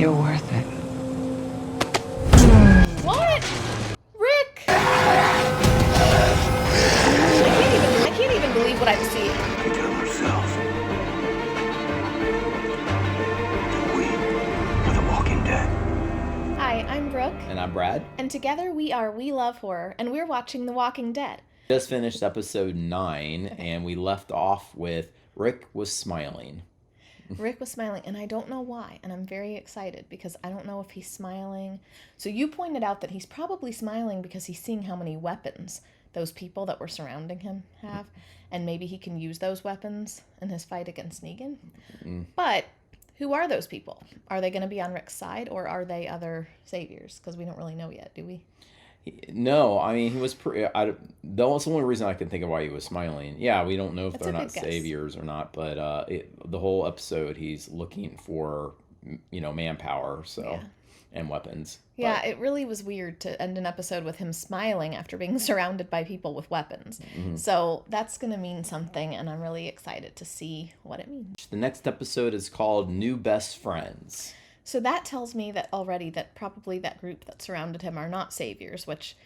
You're worth it. What? Rick! I can't even believe what I'm seeing. They kill themselves. We are the Walking Dead. Hi, I'm Brooke. And I'm Brad. And together we are We Love Horror, and we're watching The Walking Dead. Just finished episode 9, and we left off with Rick was smiling. Rick was smiling, and I don't know why, and I'm very excited because I don't know if he's smiling. So you pointed out that he's probably smiling because he's seeing how many weapons those people that were surrounding him have, and maybe he can use those weapons in his fight against Negan. But who are those people? Are they going to be on Rick's side, or are they other saviors? Because we don't really know yet, do we? No, I mean, he was pretty... that was the only reason I can think of why he was smiling. Yeah, we don't know if they're not saviors or not, but the whole episode, he's looking for, manpower, and weapons. Yeah, it really was weird to end an episode with him smiling after being surrounded by people with weapons. Mm-hmm. So that's going to mean something, and I'm really excited to see what it means. The next episode is called New Best Friends. So that tells me that already that probably that group that surrounded him are not saviors, which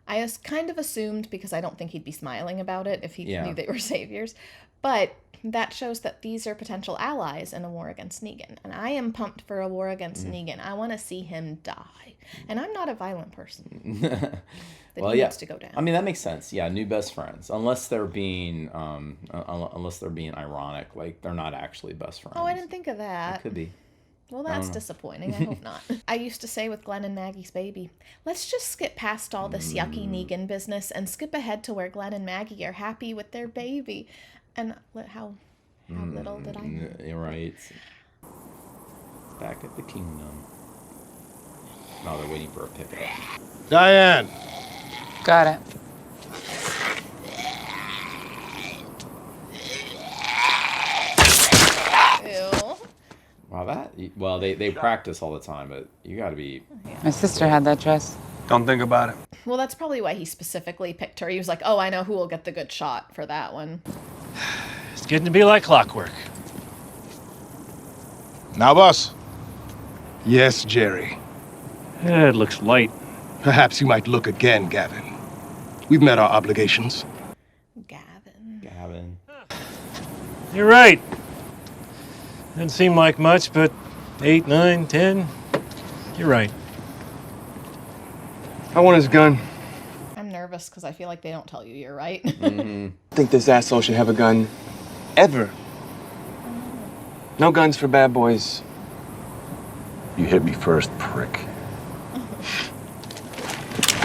I kind of assumed because I don't think he'd be smiling about it if he knew they were saviors. But that shows that these are potential allies in a war against Negan. And I am pumped for a war against Negan. I want to see him die. And I'm not a violent person. He needs to go down. I mean, that makes sense. Yeah, new best friends. Unless they're being ironic, like they're not actually best friends. Oh, I didn't think of that. It could be. Well, that's disappointing. I hope not. I used to say with Glenn and Maggie's baby, let's just skip past all this yucky Negan business and skip ahead to where Glenn and Maggie are happy with their baby. And how little did I know? You're right. Back at the kingdom. No, they're waiting for a pickup. Diane! Got it. Wow, they practice all the time, but you gotta be... My sister had that dress. Don't think about it. Well, that's probably why he specifically picked her. He was like, oh, I know who will get the good shot for that one. It's getting to be like clockwork. Now, boss. Yes, Jerry. It looks light. Perhaps you might look again, Gavin. We've met our obligations. Gavin. You're right. Doesn't seem like much, but 8, 9, 10. You're right. I want his gun. I'm nervous because I feel like they don't tell you you're right. I think this asshole should have a gun. Ever. No guns for bad boys. You hit me first, prick.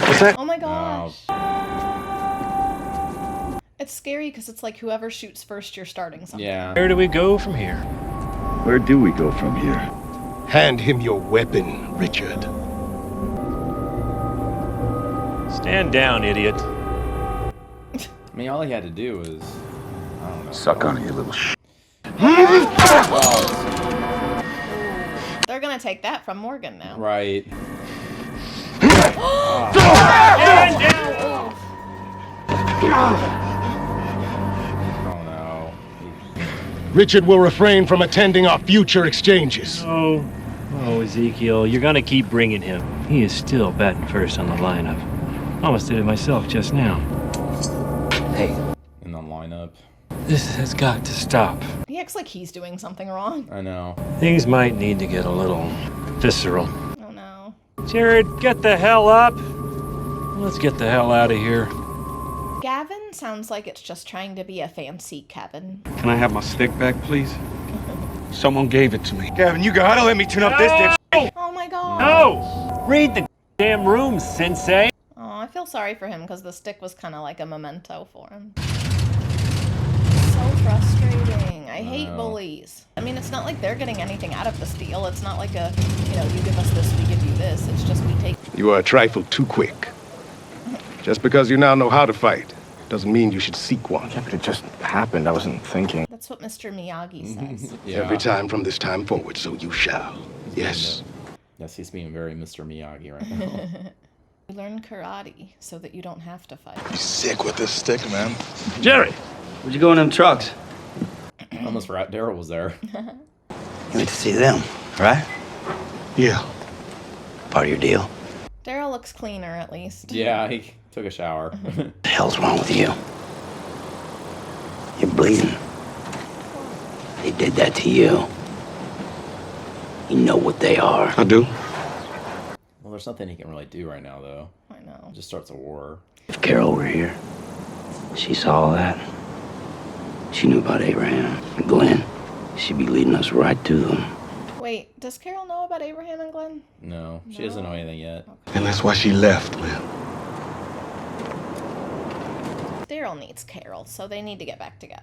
What's that? Oh my gosh. It's scary because it's like whoever shoots first, you're starting something. Yeah. Where do we go from here? Where do we go from here? Hand him your weapon, Richard. Stand down, idiot. I mean, all he had to do was... I don't know. Suck on it, you little They're going to take that from Morgan now. Right. Stand down! Oh, no. Richard will refrain from attending our future exchanges. Oh, Ezekiel, you're gonna keep bringing him. He is still batting first on the lineup. Almost did it myself just now. Hey. In the lineup. This has got to stop. He acts like he's doing something wrong. I know. Things might need to get a little visceral. Oh no. Jared, get the hell up. Let's get the hell out of here. Gavin sounds like it's just trying to be a fancy Kevin. Can I have my stick back, please? Someone gave it to me. Gavin, you gotta let me tune up this dip. Oh my god. No! Read the damn room, Sensei. Oh, I feel sorry for him because the stick was kind of like a memento for him. So frustrating. I hate bullies. I mean, it's not like they're getting anything out of this deal. It's not like a, you give us this, we give you this. It's just we take... You are a trifle too quick. Just because you now know how to fight doesn't mean you should seek one. Yeah, but it just happened. I wasn't thinking. That's what Mr. Miyagi says. Yeah. Every time from this time forward, so you shall. Yes. Yes, he's being very Mr. Miyagi right now. You learn karate so that you don't have to fight. You sick with this stick, man? Jerry! Where'd you go in them trucks? I almost forgot Daryl was there. You wait to see them, right? Yeah. Part of your deal? Daryl looks cleaner, at least. Yeah, he took a shower. What the hell's wrong with you? You're bleeding. They did that to you. You know what they are. I do. Well, there's nothing he can really do right now, though. I know. It just starts a war. If Carol were here, she saw all that. She knew about Abraham and Glenn. She'd be leading us right to them. Wait, does Carol know about Abraham and Glenn? No, she doesn't know anything yet. And that's why she left, Lynn. Daryl needs Carol, so they need to get back together.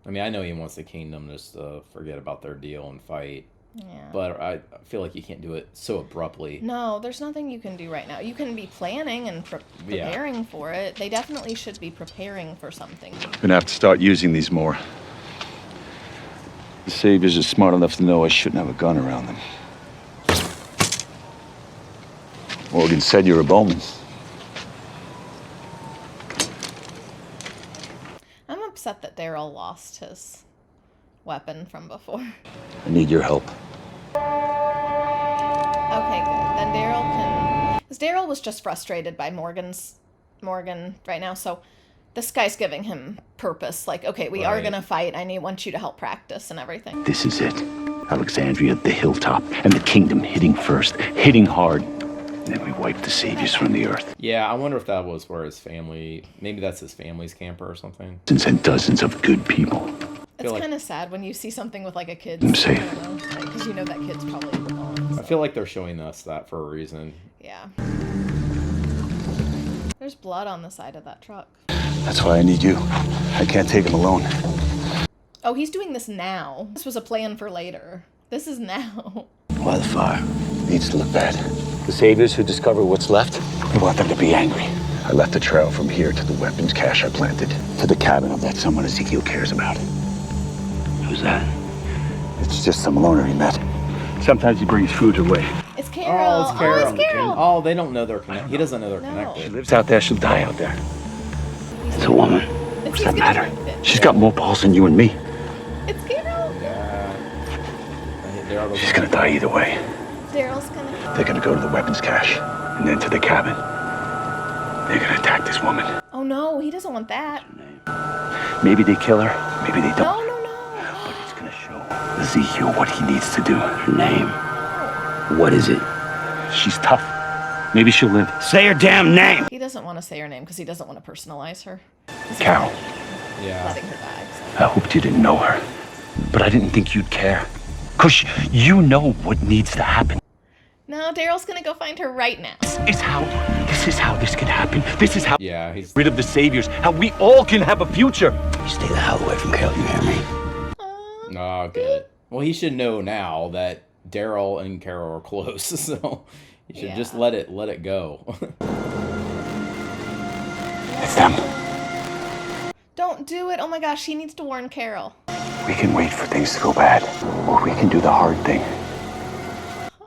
I mean, I know he wants the kingdom just to forget about their deal and fight. Yeah. But I feel like you can't do it so abruptly. No, there's nothing you can do right now. You can be planning and preparing for it. They definitely should be preparing for something. Gonna have to start using these more. The Saviors are smart enough to know I shouldn't have a gun around them. Morgan said you're a bowman. I'm upset that Daryl lost his weapon from before. I need your help. Okay, good. Then Daryl can... Because Daryl was just frustrated by Morgan right now, so this guy's giving him purpose. Like, okay, we are going to fight. I want you to help practice and everything. This is it. Alexandria, the hilltop, and the kingdom hitting first, hitting hard. And then we wipe the Saviors from the earth. Yeah, I wonder if that was where his family... Maybe that's his family's camper or something. Dozens and dozens of good people. It's kind of sad when you see something with like a kid. I'm safe. Because you know that kid's probably gone. I feel like they're showing us that for a reason. Yeah. There's blood on the side of that truck. That's why I need you. I can't take him alone. Oh, he's doing this now. This was a plan for later. This is now. Why the fire? Needs to look bad. The Saviors who discover what's left, I want them to be angry. I left a trail from here to the weapons cache I planted, to the cabin of that someone Ezekiel cares about. Who's that? It's just some loner he met. Sometimes he brings food away. It's Carol. Oh, it's Carol. Oh, it's Carol. Oh, they don't know they're connected. He doesn't know they're She connected. lives out there, she'll die out there. It's a woman. It's What's that matter? She's got more balls than you and me. It's Carol. Yeah. She's gonna die either way. Daryl's gonna... They're gonna go to the weapons cache, and then to the cabin. They're gonna attack this woman. Oh no, he doesn't want that. Maybe they kill her, maybe they don't. No. But it's gonna show Ezekiel what he needs to do. Her name. What is it? She's tough. Maybe she'll live. Say her damn name! He doesn't want to say her name because he doesn't want to personalize her. Carol, Yeah. Letting her die. I hoped you didn't know her, but I didn't think you'd care. 'Cause you know what needs to happen. No, Daryl's gonna go find her right now. This is how this can happen. This is how Yeah, he's... rid of the Saviors, how we all can have a future. You stay the hell away from Carol, you hear me? Oh, good. Well, he should know now that Daryl and Carol are close, so you should just let it go. It's them. Don't do it. Oh my gosh, he needs to warn Carol. We can wait for things to go bad, or we can do the hard thing.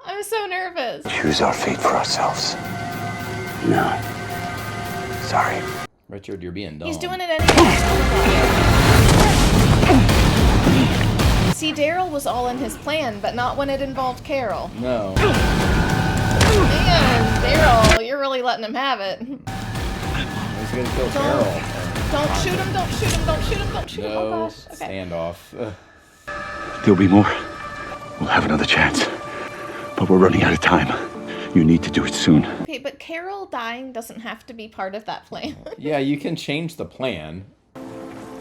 I'm so nervous. Choose our fate for ourselves. No. Sorry. Richard, you're being dumb. He's doing it anyway. See, Daryl was all in his plan, but not when it involved Carol. No. Man, Daryl, you're really letting him have it. He's gonna kill Carol. Don't shoot him, don't shoot him, don't shoot him, don't shoot him. No, Oh gosh. Okay. standoff. There'll be more. We'll have another chance. But we're running out of time. You need to do it soon. Okay, but Carol dying doesn't have to be part of that plan. Yeah, you can change the plan.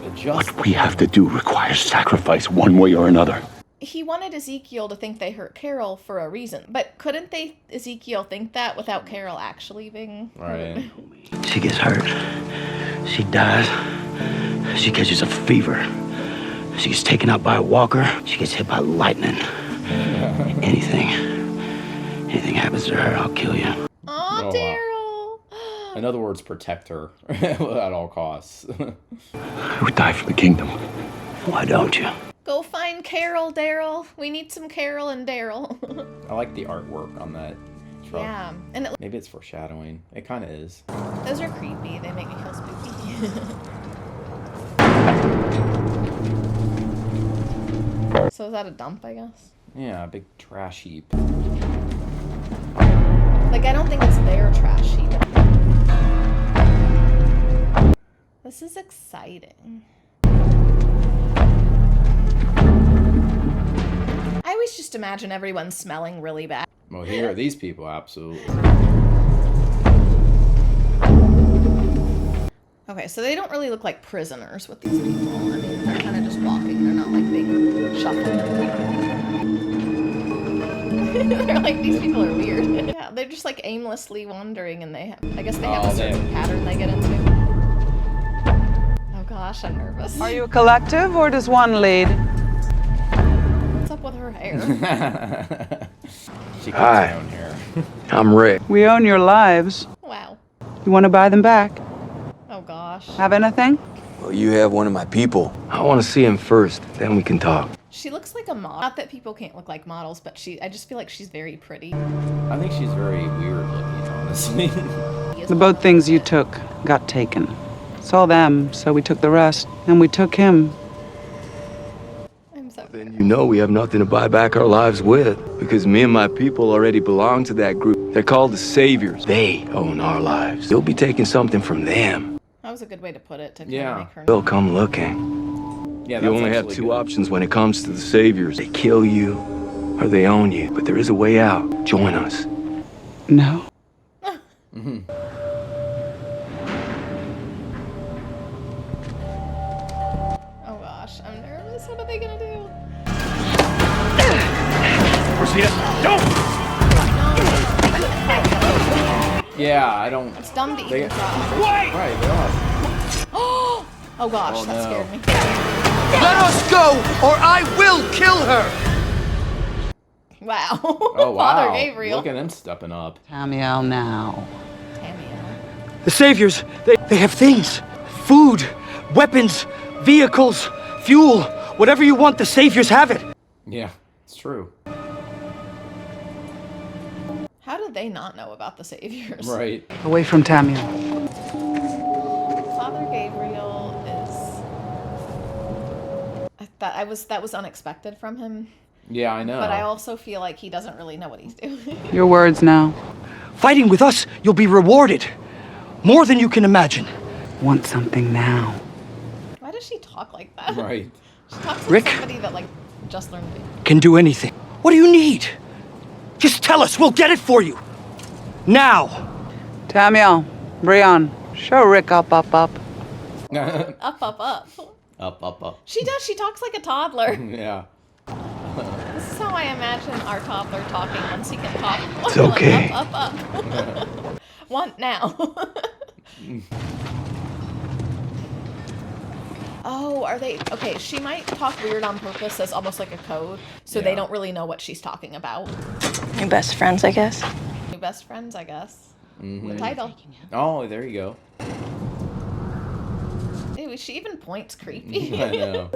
Adjust. What we have to do requires sacrifice one way or another. He wanted Ezekiel to think they hurt Carol for a reason, but couldn't Ezekiel think that without Carol actually being hurt? Right. She gets hurt. She dies. She catches a fever. She gets taken out by a walker. She gets hit by lightning. Anything happens to her, I'll kill you. Aw, Oh, Daryl. In other words, protect her at all costs. I would die for the kingdom. Why don't you? Go find Carol, Daryl. We need some Carol and Daryl. I like the artwork on that truck. Yeah, and Maybe it's foreshadowing. It kind of is. those are creepy. They make me feel spooky. So is that a dump, I guess? Yeah, a big trash heap. Like, I don't think it's their trash heap. This is exciting. I always just imagine everyone smelling really bad. Well, here are these people, absolutely. Okay, so they don't really look like prisoners with these people. I mean, they're kind of just walking. They're not like being shuffled. They're like, these people are weird. Yeah, they're just like aimlessly wandering, and I guess they have a certain pattern they get into. Oh gosh, I'm nervous. Are you a collective or does one lead? What's up with her hair? She cuts her own hair. I'm Rick. We own your lives. Wow. You want to buy them back? Oh gosh. Have anything? Well, you have one of my people. I want to see him first, then we can talk. She looks like a model. Not that people can't look like models, but I just feel like she's very pretty. I think she's very weird looking, honestly. The boat things you took got taken. Saw them, so we took the rest. And we took him. I'm so Then you know we have nothing to buy back our lives with, because me and my people already belong to that group. They're called the Saviors. They own our lives. You'll be taking something from them. That was a good way to put it. To kind of make her. They'll come looking. Yeah, you only have two options when it comes to the Saviors. They kill you, or they own you. But there is a way out. Join us. No. Mm-hmm. Oh gosh, I'm nervous. What are they gonna do? Rosita, don't! Yeah, I don't. It's dumb to They- even try. Wait! Right, they are. Oh gosh, Oh, that no. scared me. Let us go, or I will kill her! Wow. Oh, wow. Father Gabriel. Look at them stepping up. Tamiel now. Tamiel. The Saviors, they have things. Food, weapons, vehicles, fuel. Whatever you want, the Saviors have it. Yeah, it's true. How did they not know about the Saviors? Right. Away from Tamiel. Father Gabriel is. That was unexpected from him. Yeah, I know. But I also feel like he doesn't really know what he's doing. Your words now. Fighting with us, you'll be rewarded. More than you can imagine. Want something now. Why does she talk like that? Right. She talks like Rick? somebody that like just learned to. Can do anything. What do you need? Just tell us, we'll get it for you. Now. Tamiel, Brian, show Rick up. Up. Up. She does. She talks like a toddler. Yeah. This is how I imagine our toddler talking once he can talk. It's okay. Up. Want now. Oh, are they? Okay, she might talk weird on purpose as almost like a code, so they don't really know what she's talking about. New best friends, I guess. New best friends, I guess. Mm-hmm. The title. Oh, there you go. Ew, she even points creepy. I know.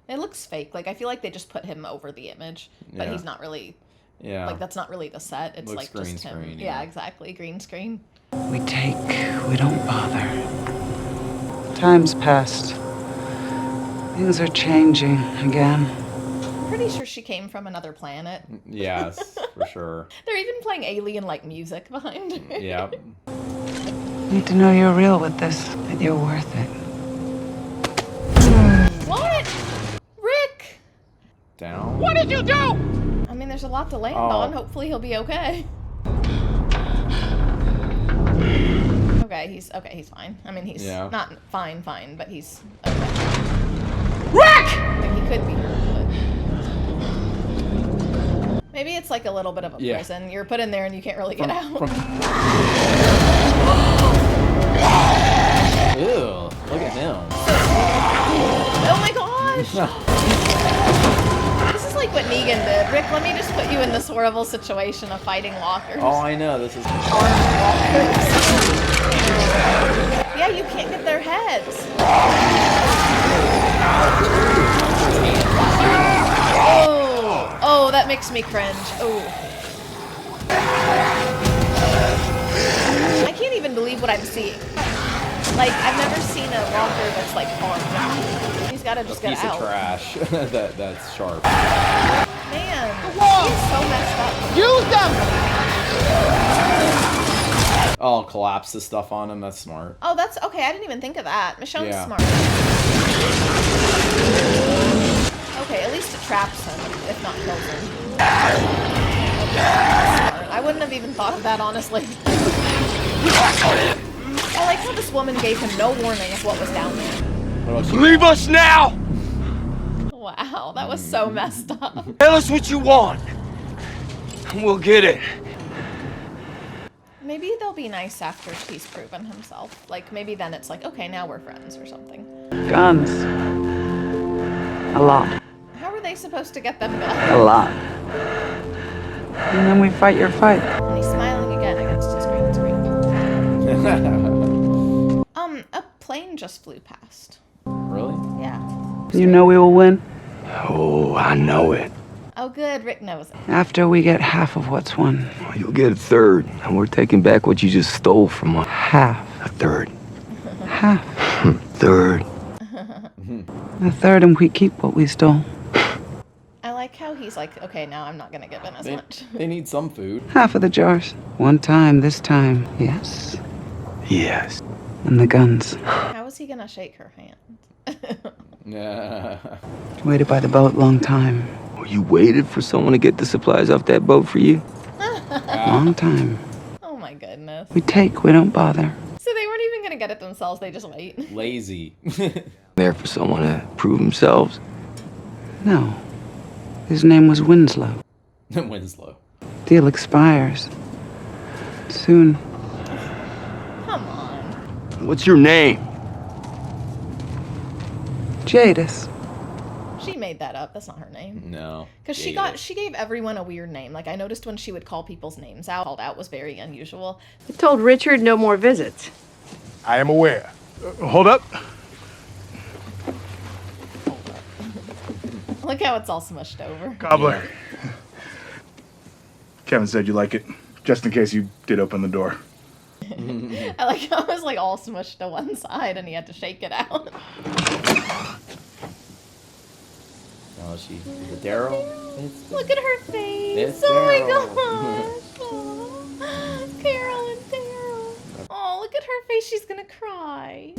It looks fake. Like, I feel like they just put him over the image, but he's not really. Yeah. Like, that's not really the set. It's Looks like just green him. screen, Yeah, yeah. exactly. Green screen. We take, we don't bother. Time's passed. Things are changing again. I'm pretty sure she came from another planet. Yes, for sure. They're even playing alien-like music behind her. Yeah. Need to know you're real with this, that you're worth it. What? Rick! Down. What did you do? I mean, there's a lot to land Oh. on. Hopefully he'll be okay. He's fine. I mean, he's not fine, but he's okay. Rick! Like, he could be hurt, but maybe it's like a little bit of a prison. You're put in there and you can't really get out. Ew, look at him. Oh my gosh! This is like what Negan did. Rick, let me just put you in this horrible situation of fighting walkers. Oh, I know. This is. Yeah, you can't get their heads. Oh, that makes me cringe. Oh. I can't even believe what I'm seeing. Like, I've never seen a walker that's like armed. He's gotta just get out. Piece of trash that's sharp. Man, he's so messed up. Use them! Oh, collapse the stuff on him. That's smart. Oh, that's okay. I didn't even think of that. Michonne's smart. Okay, at least it traps him, if not kills him. Smart. I wouldn't have even thought of that, honestly. I like how this woman gave him no warning of what was down there. Leave us now! Wow, that was so messed up. Tell us what you want, and we'll get it. Maybe they'll be nice after he's proven himself. Like, maybe then it's like, okay, now we're friends or something. Guns. A lot. How are they supposed to get them back? A lot. And then we fight your fight. And he's smiling again against his green screen. A plane just flew past. Really? Yeah. You know we will win? Oh, I know it. Oh, good. Rick knows it. After we get half of what's won. You'll get a third, and we're taking back what you just stole from us. Half. A third. Half. Third. A third, and we keep what we stole. I like how he's like, okay, now I'm not going to give in as much. They need some food. Half of the jars. One time, this time, yes. Yes. And the guns. How is he going to shake her hand? Yeah. Waited by the boat long time. You waited for someone to get the supplies off that boat for you? Long time. Oh my goodness. We take, we don't bother. So they weren't even going to get it themselves, they just wait. Lazy. There for someone to prove themselves? No. His name was Winslow. Winslow. Deal expires. Soon. Come on. What's your name? Jadis. She made that up. That's not her name. No. Because she gave everyone a weird name. Like, I noticed when she would call people's names out, called out was very unusual. I told Richard no more visits. I am aware. Hold up. Look how it's all smushed over. Cobbler. Kevin said you like it, just in case you did open the door. I like how it was like all smushed to one side and he had to shake it out. Oh, is it Daryl? Look at her face. It's oh my Daryl. gosh. Oh, Carol and Daryl. Oh, look at her face. She's gonna cry.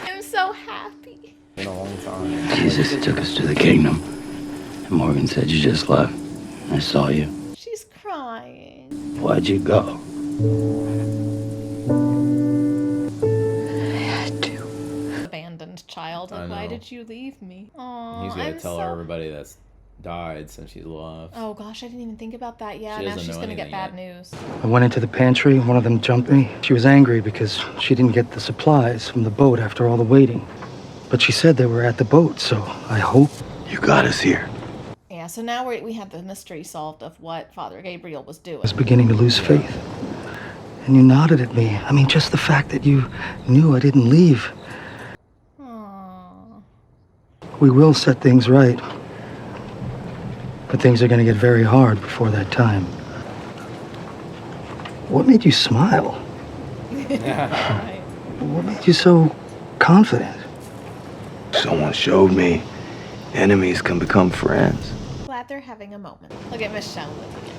I'm so happy. Been a long time. Jesus took us to the kingdom. And Morgan said you just left. I saw you. She's crying. Why'd you go? Abandoned child. Like, why did you leave me? Oh, He's gonna tell everybody that's died since she's left. Oh gosh, I didn't even think about that. Yeah, She now doesn't she's know gonna get anything bad news. I went into the pantry, one of them jumped me. She was angry because she didn't get the supplies from the boat after all the waiting. But she said they were at the boat, so I hope... You got us here. Yeah, so now we have the mystery solved of what Father Gabriel was doing. I was beginning to lose faith. And you nodded at me. I mean, just the fact that you knew I didn't leave. Aww. We will set things right. But things are going to get very hard before that time. What made you smile? What made you so confident? Someone showed me enemies can become friends. Glad they're having a moment. Look at Michelle looking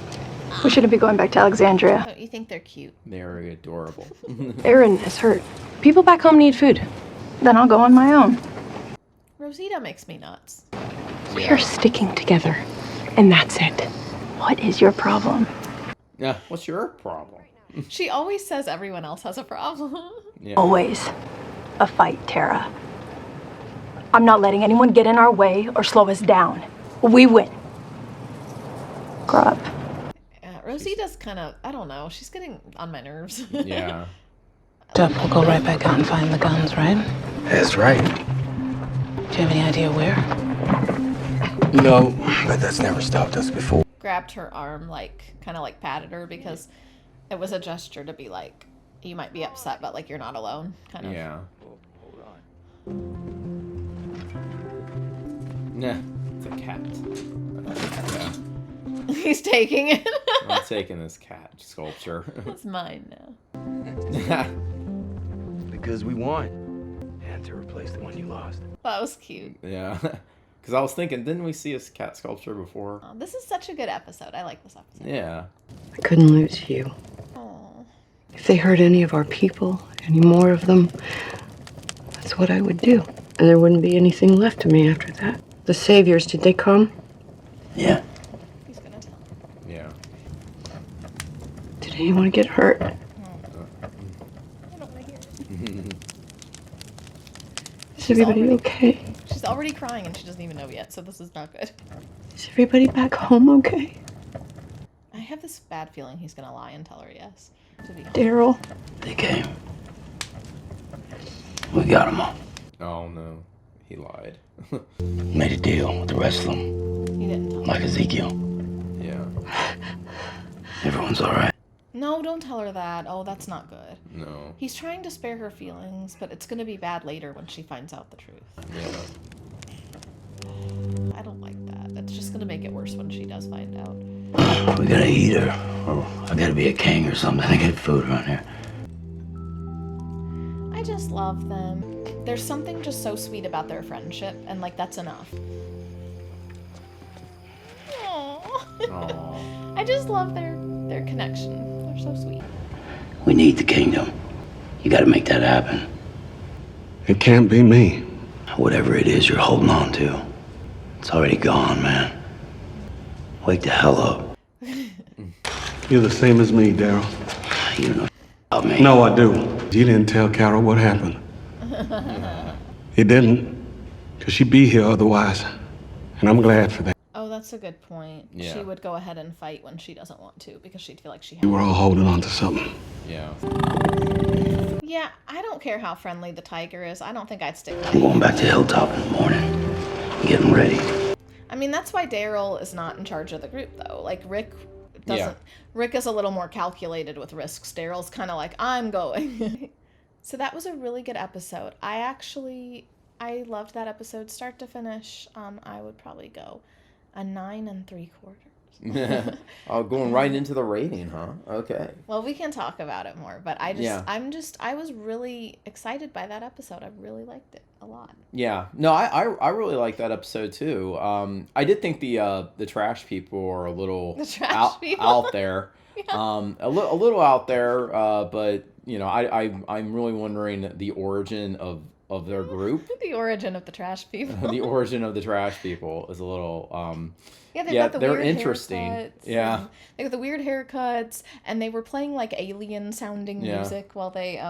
at We shouldn't be going back to Alexandria. Don't you think they're cute? They're adorable. Aaron is hurt. People back home need food. Then I'll go on my own. Rosita makes me nuts. We are sticking together, and that's it. What is your problem? Yeah, what's your problem? She always says everyone else has a problem. Yeah. Always a fight, Tara. I'm not letting anyone get in our way or slow us down. We win. Grow up. Yeah, Rosita's kind of, I don't know, she's getting on my nerves. Yeah. We'll go right back out and find the guns, right? That's right. Do you have any idea where? No, but that's never stopped us before. Grabbed her arm, like, kind of like patted her because it was a gesture to be like, you might be upset, but like you're not alone, kind of. Yeah. Nah, it's a cat. Yeah. He's taking it. I'm taking this cat sculpture. It's mine now. Because we won. And to replace the one you lost. That was cute. Yeah. Because I was thinking, didn't we see his cat sculpture before? Oh, this is such a good episode. I like this episode. Yeah. I couldn't lose you. Oh. If they hurt any of our people, any more of them, that's what I would do. And there wouldn't be anything left of me after that. The saviors, did they come? Yeah. He's gonna tell. Yeah. Did anyone get hurt? I don't want to hear it. Is everybody okay? She's already crying and she doesn't even know yet, so this is not good. Is everybody back home okay? I have this bad feeling he's gonna lie and tell her yes. To be honest. Daryl? They came. We got them all. Oh, no. He lied. Made a deal with the rest of them. He didn't tell Like her. Ezekiel. Yeah. Everyone's all right. No, don't tell her that. Oh, that's not good. No. He's trying to spare her feelings, but it's gonna be bad later when she finds out the truth. Yeah. I don't like that. It's just gonna make it worse when she does find out. We gotta eat her. Or I gotta be a king or something to get food around here. I just love them. There's something just so sweet about their friendship, and like that's enough. Aww. I just love their connection. They're so sweet. We need the kingdom. You gotta make that happen. It can't be me. Whatever it is you're holding on to, it's already gone, man. Wake the hell up. You're the same as me, Daryl. You don't know about me. No, I do. You didn't tell Carol what happened. You didn't. Because she'd be here otherwise. And I'm glad for that. Oh, that's a good point. Yeah. She would go ahead and fight when she doesn't want to because she'd feel like she We had were all holding on to something. Yeah. Yeah, I don't care how friendly the tiger is. I don't think I'd stick with I'm going back to Hilltop in the morning. I'm getting ready. I mean, that's why Daryl is not in charge of the group, though. Like, Rick doesn't... Yeah. Rick is a little more calculated with risks. Daryl's kind of like, I'm going. So that was a really good episode. I loved that episode start to finish. I would probably go a 9 3/4. Oh, going right into the rating, huh? Okay. Well, we can talk about it more, but I was really excited by that episode. I really liked it a lot. Yeah. No, I really like that episode too. I did think the trash people are a little out there. Yeah. A little out there, but you know, I'm really wondering the origin of their group. The origin of the trash people. The origin of the trash people is a little they're weird interesting. Yeah. They got the weird haircuts, and they were playing like alien sounding music while they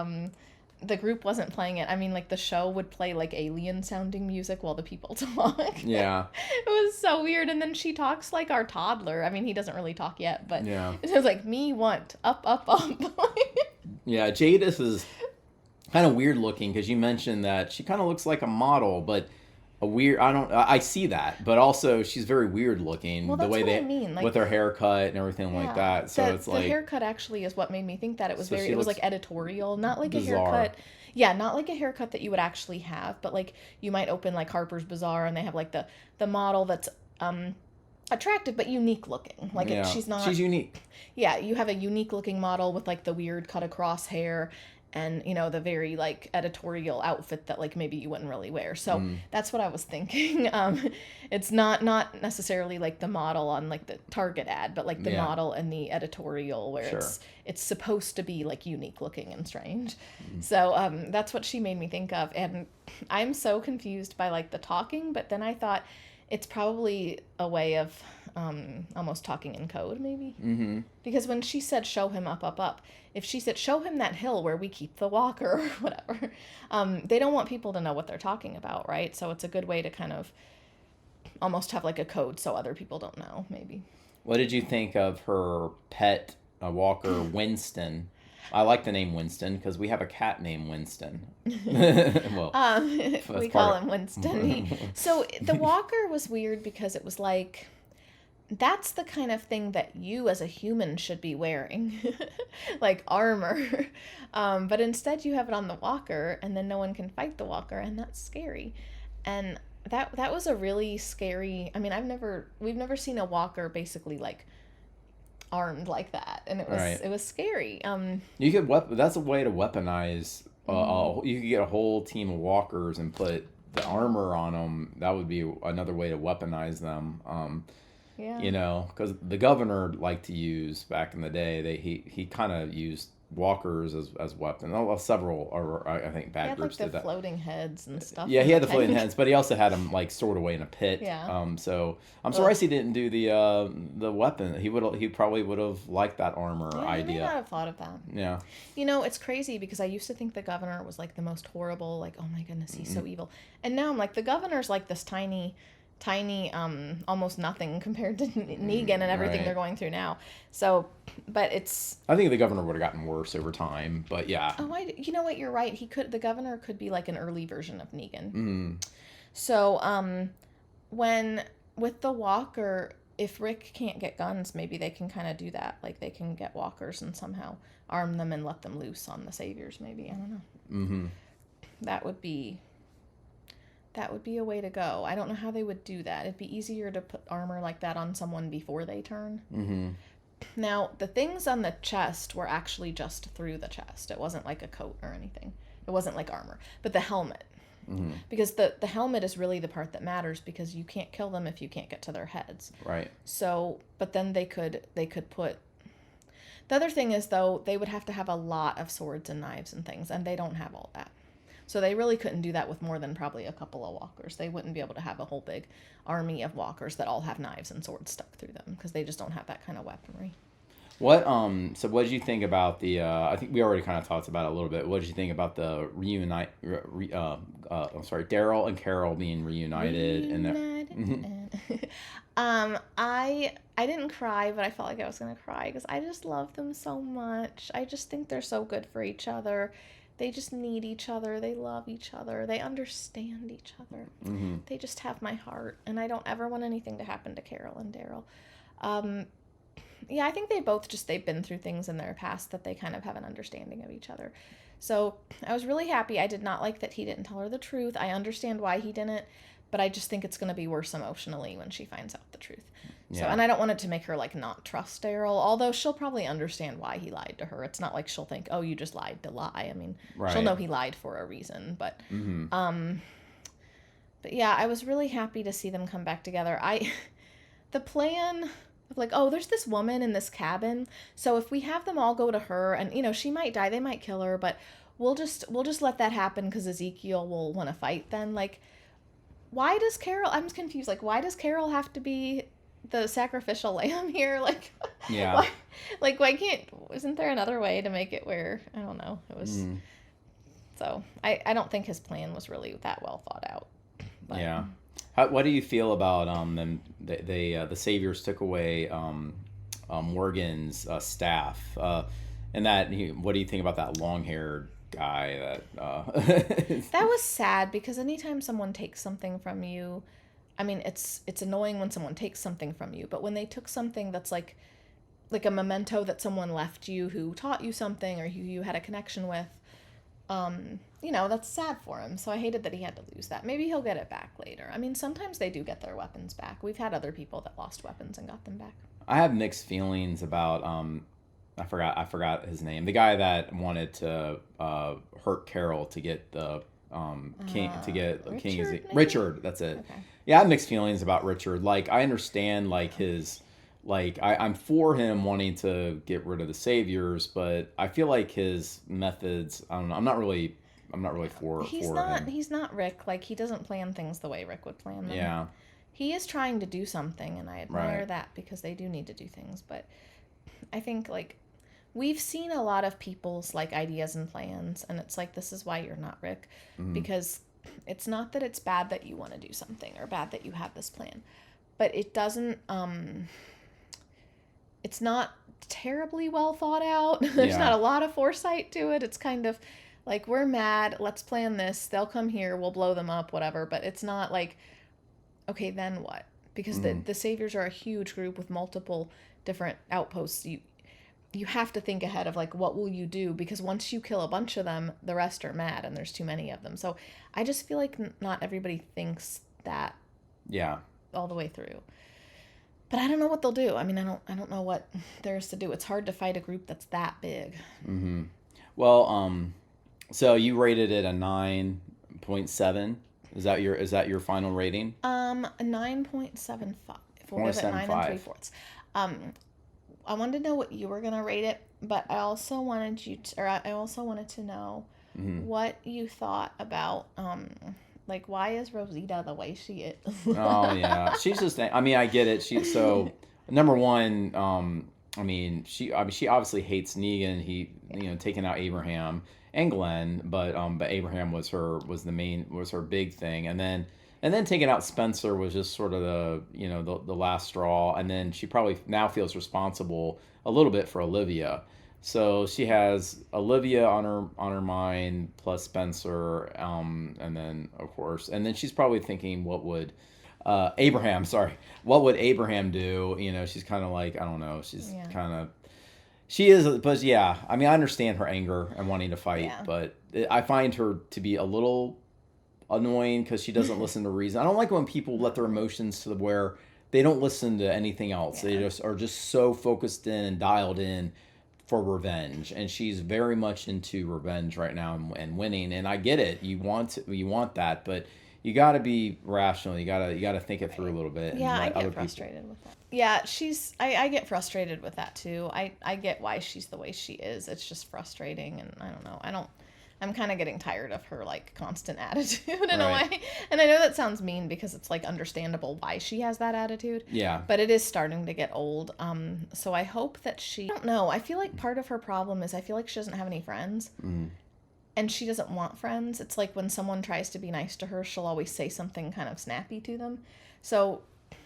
the group wasn't playing it. I mean, like the show would play like alien sounding music while the people talk. Yeah. It was so weird. And then she talks like our toddler. I mean, he doesn't really talk yet, but it was like, me want up, up, up. Yeah, Jadis is kind of weird looking because you mentioned that she kind of looks like a model, but I see that, but also she's very weird looking. Well, that's the way what they I mean. Like, with her haircut and everything like that. So it's like the haircut actually is what made me think that it was it was like editorial, not like bizarre. a haircut. Yeah, not like a haircut that you would actually have, but like you might open like Harper's Bazaar and they have like the model that's attractive but unique looking. Like she's unique. Yeah, you have a unique looking model with like the weird cut across hair. And, you know, the very, like, editorial outfit that, like, maybe you wouldn't really wear. So that's what I was thinking. It's not necessarily, like, the model on, like, the Target ad, but, like, the model in the editorial where it's supposed to be, like, unique looking and strange. So that's what she made me think of. And I'm so confused by, like, the talking, but then I thought it's probably a way of almost talking in code, maybe. Mm-hmm. Because when she said, show him up, up, up, if she said, show him that hill where we keep the walker or whatever, they don't want people to know what they're talking about, right? So it's a good way to kind of almost have like a code so other people don't know, maybe. What did you think of her pet walker, Winston? I like the name Winston because we have a cat named Winston. Well, we call him Winston. So the walker was weird because it was like, that's the kind of thing that you as a human should be wearing, like armor. But instead you have it on the walker and then no one can fight the walker, and that's scary. And that was a really scary, I mean, we've never seen a walker basically like armed like that, and it was scary. You could that's a way to weaponize. You could get a whole team of walkers and put the armor on them. That would be another way to weaponize them. You know, because the governor liked to use back in the day. He kind of used walkers as weapons. Several, or I think bad groups did that. He had floating heads and stuff. Yeah, he had the floating heads, but he also had them like stored away in a pit. Yeah. So I'm surprised he didn't do the weapon. He probably would have liked that armor idea. He may not have thought of that. Yeah. You know, it's crazy because I used to think the governor was like the most horrible. Like, oh my goodness, he's so evil. And now I'm like, the governor's like this tiny almost nothing compared to Negan and everything they're going through now. So, but I think the governor would have gotten worse over time, but yeah. Oh, you know what, you're right. The governor could be like an early version of Negan. So, with the walker, if Rick can't get guns, maybe they can kind of do that. Like they can get walkers and somehow arm them and let them loose on the saviors, maybe. I don't know. That would be a way to go. I don't know how they would do that. It'd be easier to put armor like that on someone before they turn. Now, the things on the chest were actually just through the chest. It wasn't like a coat or anything. It wasn't like armor. But the helmet. Because the helmet is really the part that matters, because you can't kill them if you can't get to their heads. Right. So, but then they could put... The other thing is, though, they would have to have a lot of swords and knives and things, and they don't have all that. So they really couldn't do that with more than probably a couple of walkers. They wouldn't be able to have a whole big army of walkers that all have knives and swords stuck through them, because they just don't have that kind of weaponry. So what did you think about the, I think we already kind of talked about it a little bit. What did you think about the Daryl and Carol being reunited? I didn't cry, but I felt like I was going to cry because I just love them so much. I just think they're so good for each other. They just need each other. They love each other. They understand each other. They just have my heart, and I don't ever want anything to happen to Carol and Daryl. Yeah, I think they've been through things in their past that they kind of have an understanding of each other. So I was really happy. I did not like that he didn't tell her the truth. I understand why he didn't, but I just think it's going to be worse emotionally when she finds out the truth. Yeah. So, and I don't want it to make her like not trust Daryl, although she'll probably understand why he lied to her. It's not like she'll think, oh, you just lied to lie. I mean, she'll know he lied for a reason, but yeah, I was really happy to see them come back together. The plan of like, oh, there's this woman in this cabin, so if we have them all go to her, and you know, she might die, they might kill her, but we'll just let that happen because Ezekiel will want to fight then. Like, why does Carol, I'm just confused, like, why does Carol have to be the sacrificial lamb here? Like, yeah, why can't, isn't there another way to make it where, I don't know, it was, so I don't think his plan was really that well thought out. But. Yeah. What do you feel about them? The Saviors took away Morgan's staff, and that. What do you think about that long-haired guy? That was sad, because anytime someone takes something from you, I mean, it's annoying when someone takes something from you, but when they took something that's like a memento that someone left you who taught you something or who you had a connection with. You know, that's sad for him. So I hated that he had to lose that. Maybe he'll get it back later. I mean, sometimes they do get their weapons back. We've had other people that lost weapons and got them back. I have mixed feelings about I forgot his name. The guy that wanted to hurt Carol to get the king to get Richard. That's it. Okay. Yeah, I have mixed feelings about Richard. Like, I understand like his. Like, I'm for him wanting to get rid of the Saviors, but I feel like his methods, I don't know, I'm not really for him. He's not Rick. Like, he doesn't plan things the way Rick would plan them. Yeah. He is trying to do something, and I admire that, because they do need to do things. But I think, like, we've seen a lot of people's, like, ideas and plans, and it's like, this is why you're not Rick. Because it's not that it's bad that you want to do something or bad that you have this plan. But it doesn't, it's not terribly well thought out. There's not a lot of foresight to it. It's kind of like, we're mad, let's plan this. They'll come here, we'll blow them up, whatever. But it's not like, okay, then what? Because the Saviors are a huge group with multiple different outposts. You have to think ahead of, like, what will you do? Because once you kill a bunch of them, the rest are mad, and there's too many of them. So I just feel like not everybody thinks that all the way through. But I don't know what they'll do. I mean, I don't know what there's to do. It's hard to fight a group that's that big. Mm-hmm. Well, so you rated it a 9.7. Is that your final rating? A 9.75. We'll give it 9 3/4. I wanted to know what you were gonna rate it, but I also wanted to know what you thought about like, why is Rosita the way she is? Oh yeah, she's just. I mean, I get it. So number one, she obviously hates Negan. He taking out Abraham and Glenn, but Abraham was her big thing, and then taking out Spencer was just sort of the last straw, and then she probably now feels responsible a little bit for Olivia. So she has Olivia on her mind, plus Spencer, and then of course, and then she's probably thinking, what would Abraham do? She's kind of like, I don't know, she is, but yeah, I mean, I understand her anger and wanting to fight, but I find her to be a little annoying because she doesn't listen to reason. I don't like when people let their emotions to where they don't listen to anything else. They just are just so focused in and dialed in for revenge, and she's very much into revenge right now and winning. And I get it. You want that, but you got to be rational. You got to think it through a little bit. Yeah, I get frustrated with that. Yeah, I get frustrated with that too. I get why she's the way she is. It's just frustrating, and I don't know. I'm kind of getting tired of her like constant attitude in a way. And I know that sounds mean because it's like understandable why she has that attitude. Yeah. But it is starting to get old. So I hope that I don't know. I feel like part of her problem is I feel like she doesn't have any friends. Mm. And she doesn't want friends. It's like when someone tries to be nice to her, she'll always say something kind of snappy to them. So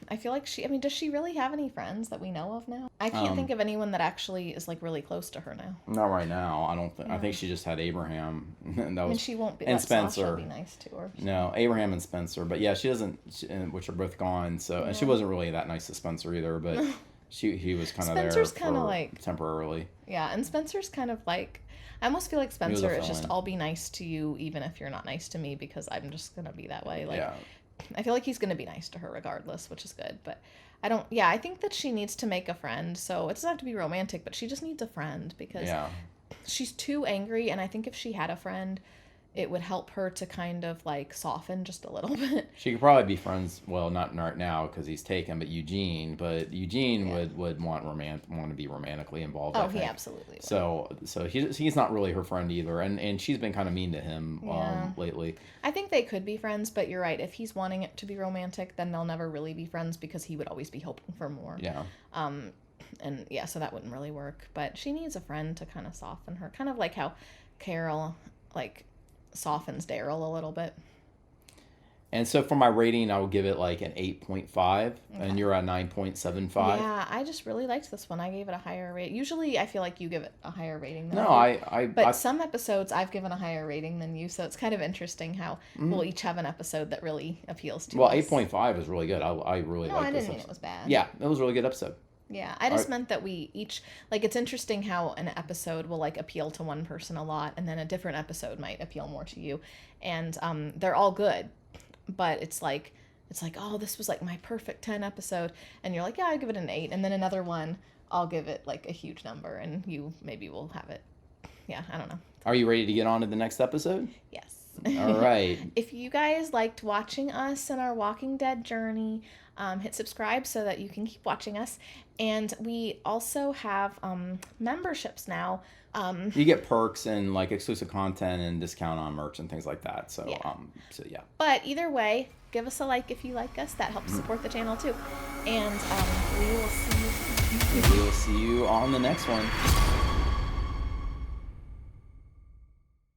I feel like does she really have any friends that we know of now? I can't think of anyone that actually is like really close to her now. Not right now. I don't think. I think she just had Abraham. And she won't be. And Spencer. Sasha be nice to her. So. No, Abraham and Spencer. But yeah, she doesn't. Which are both gone. So and she wasn't really that nice to Spencer either. But he was kind of there. Spencer's kind of like temporarily. Yeah, and Spencer's kind of like. I almost feel like Spencer is just, I'll be nice to you even if you're not nice to me because I'm just gonna be that way. Like. Yeah. I feel like he's going to be nice to her regardless, which is good. But I think that she needs to make a friend. So it doesn't have to be romantic, but she just needs a friend because she's too angry. And I think if she had a friend, it would help her to kind of like soften just a little bit. She could probably be friends. Well, not right now because he's taken, but Eugene would want to be romantically involved. Oh, he absolutely would. So he's not really her friend either, and she's been kind of mean to him lately. I think they could be friends, but you're right. If he's wanting it to be romantic, then they'll never really be friends because he would always be hoping for more. Yeah. And yeah, so that wouldn't really work. But she needs a friend to kind of soften her, kind of like how Carol softens Daryl a little bit. And so for my rating, I would give it like an 8.5, and you're at 9.75. Yeah, I just really liked this one. I gave it a higher rate. Usually, I feel like you give it a higher rating than I do. But some episodes, I've given a higher rating than you, so it's kind of interesting how we'll each have an episode that really appeals to us. Well, 8.5 is really good. I really like this. No, I didn't mean it was bad. Yeah, it was a really good episode. Yeah, I just meant that we each, it's interesting how an episode will, appeal to one person a lot, and then a different episode might appeal more to you. And they're all good, but it's like, oh, this was, my perfect 10 episode, and you're like, yeah, I'll give it an 8, and then another one, I'll give it, a huge number, and you maybe will have it. Yeah, I don't know. Are you ready to get on to the next episode? Yes. All right. If you guys liked watching us in our Walking Dead journey, hit subscribe so that you can keep watching us. And we also have memberships now. You get perks and exclusive content and discount on merch and things like that. So yeah. But either way, give us a like if you like us. That helps support the channel too. And we will see you. We will see you on the next one.